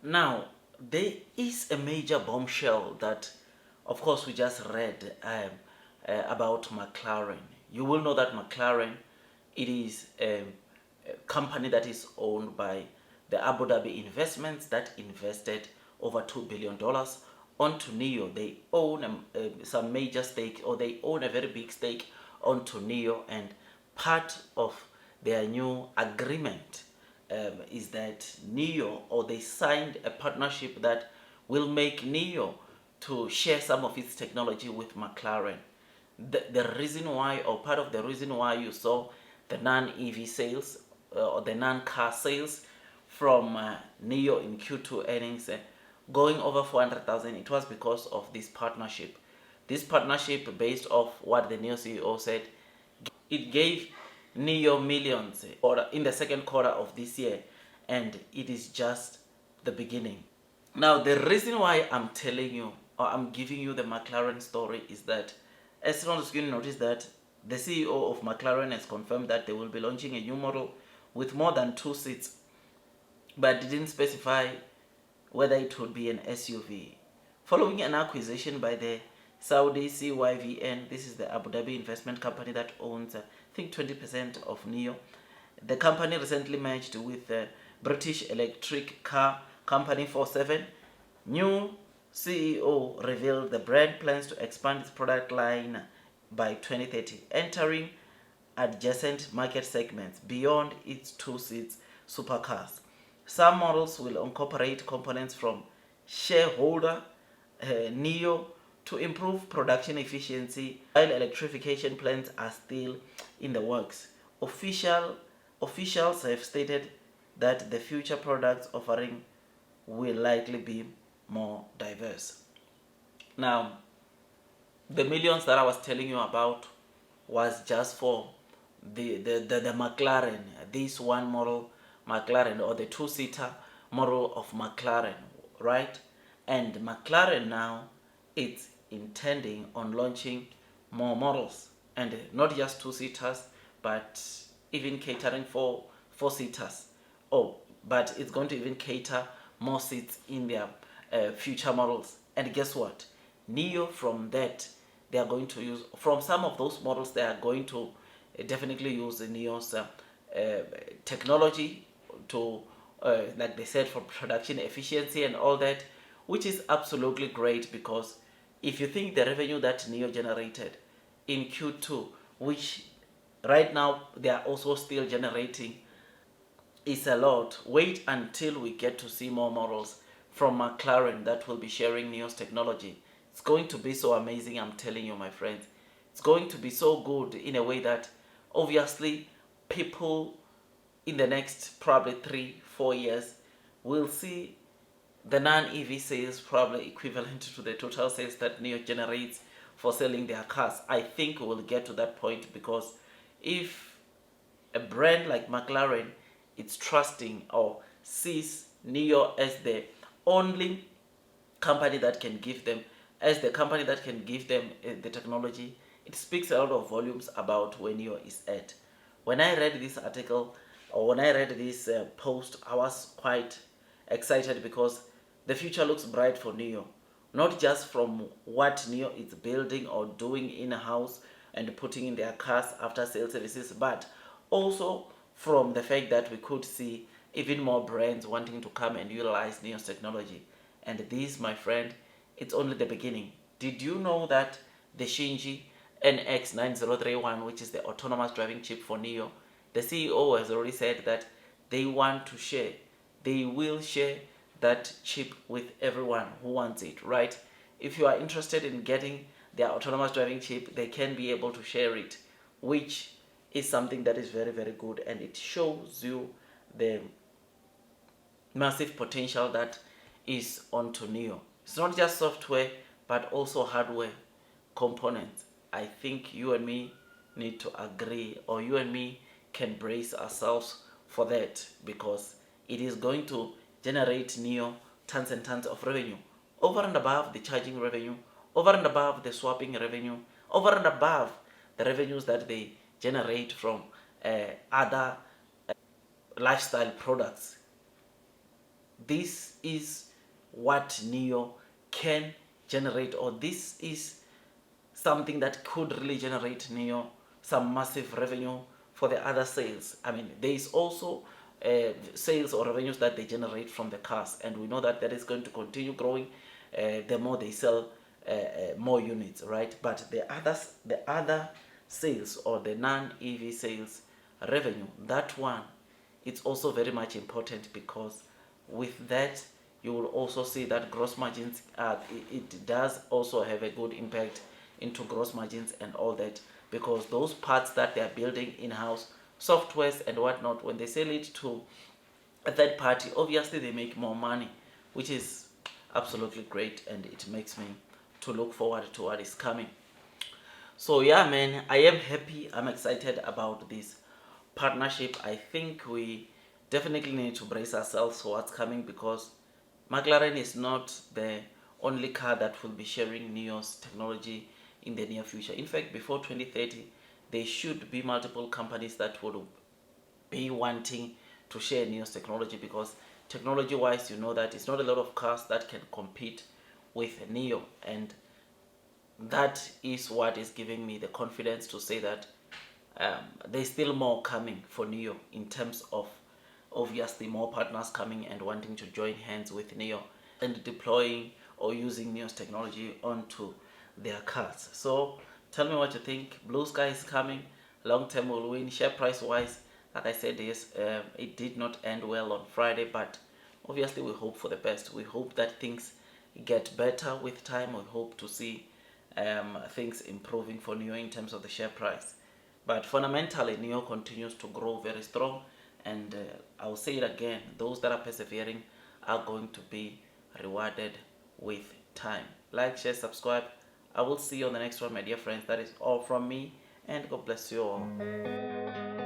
Now, there is a major bombshell that, of course, we just read about McLaren. You will know that McLaren, it is a company that is owned by the Abu Dhabi investments that invested over $2 billion onto Nio. They own some major stake, or they own a very big stake onto Nio, and part of their new agreement is that Nio, or they signed a partnership that will make Nio to share some of its technology with McLaren. The reason why, or part of the reason why you saw the non-EV sales or the non-car sales from Nio in Q2 earnings going over 400,000, it was because of this partnership. This partnership, based off what the new CEO said, it gave Nio millions in the second quarter of this year, and it is just the beginning. Now, the reason why I'm telling you, or I'm giving you the McLaren story, is that as soon as you notice that the CEO of McLaren has confirmed that they will be launching a new model with more than 2 seats, but didn't specify whether it would be an SUV. Following an acquisition by the Saudi CYVN, this is the Abu Dhabi investment company that owns, I think, 20% of Nio. The company recently merged with the British electric car company 47. New CEO revealed the brand plans to expand its product line by 2030, entering adjacent market segments beyond its 2 seats supercars. Some models will incorporate components from shareholder Nio to improve production efficiency, while electrification plans are still in the works. Officials have stated that the future products offering will likely be more diverse. Now, the millions that I was telling you about was just for the McLaren, this one model McLaren, or the 2-seater model of McLaren, right? And McLaren now, it's intending on launching more models, and not just 2-seaters, but even catering for 4-seaters. Oh, but it's going to even cater more seats in their future models. And guess what? Nio, from that, they are going to use, from some of those models, they are going to definitely use the Nio's technology to, like they said, for production efficiency and all that, which is absolutely great, because if you think the revenue that Nio generated in Q2, which right now they are also still generating, is a lot. Wait until we get to see more models from McLaren that will be sharing Nio's technology. It's going to be so amazing, I'm telling you, my friends. It's going to be so good in a way that obviously people in the next probably 3-4 years will see the non-EV sales probably equivalent to the total sales that Nio generates for selling their cars. I think we'll get to that point, because if a brand like McLaren is trusting or sees Nio as the only company that can give them, as the company that can give them the technology, it speaks a lot of volumes about where Nio is at. When I read this article, or when I read this post, I was quite excited, because the future looks bright for Nio. Not just from what Nio is building or doing in-house and putting in their cars after sales services, but also from the fact that we could see even more brands wanting to come and utilize Nio's technology. And this, my friend, it's only the beginning. Did you know that the Shinji NX9031, which is the autonomous driving chip for Nio, the CEO has already said that they want to share, they will share that chip with everyone who wants it, right? If you are interested in getting their autonomous driving chip, they can be able to share it, which is something that is very, very good, and it shows you the massive potential that is onto Nio. It's not just software, but also hardware components. I think you and me need to agree, or you and me can brace ourselves for that, because it is going to generate Nio tons and tons of revenue, over and above the charging revenue, over and above the swapping revenue, over and above the revenues that they generate from other lifestyle products. this is what Nio can generate, or this is something that could really generate Nio some massive revenue for the other sales. I mean, there is also sales or revenues that they generate from the cars, and we know that that is going to continue growing the more they sell more units, right? But the other sales, or the non-EV sales revenue, that one, it's also very much important, because with that you will also see that gross margins, it does also have a good impact into gross margins and all that, because those parts that they are building in-house, softwares and whatnot, when they sell it to a third party, obviously they make more money, which is absolutely great, and it makes me to look forward to what is coming. So yeah, man, I am happy, I'm excited about this partnership. I think we definitely need to brace ourselves for what's coming, because McLaren is not the only car that will be sharing Nio's technology in the near future. In fact, before 2030, there should be multiple companies that would be wanting to share Nio's technology, because technology wise, you know that it's not a lot of cars that can compete with Nio, and that is what is giving me the confidence to say that there's still more coming for Nio, in terms of obviously more partners coming and wanting to join hands with Nio and deploying or using Nio's technology onto their cars. So tell me what you think. Blue sky is coming. Long term will win. Share price wise, like I said, yes, it did not end well on Friday, but obviously we hope for the best. We hope that things get better with time. We hope to see things improving for Nio in terms of the share price. But fundamentally, Nio continues to grow very strong, and I'll say it again, those that are persevering are going to be rewarded with time. Like, share, subscribe. I will see you on the next one, my dear friends. That is all from me, and God bless you all.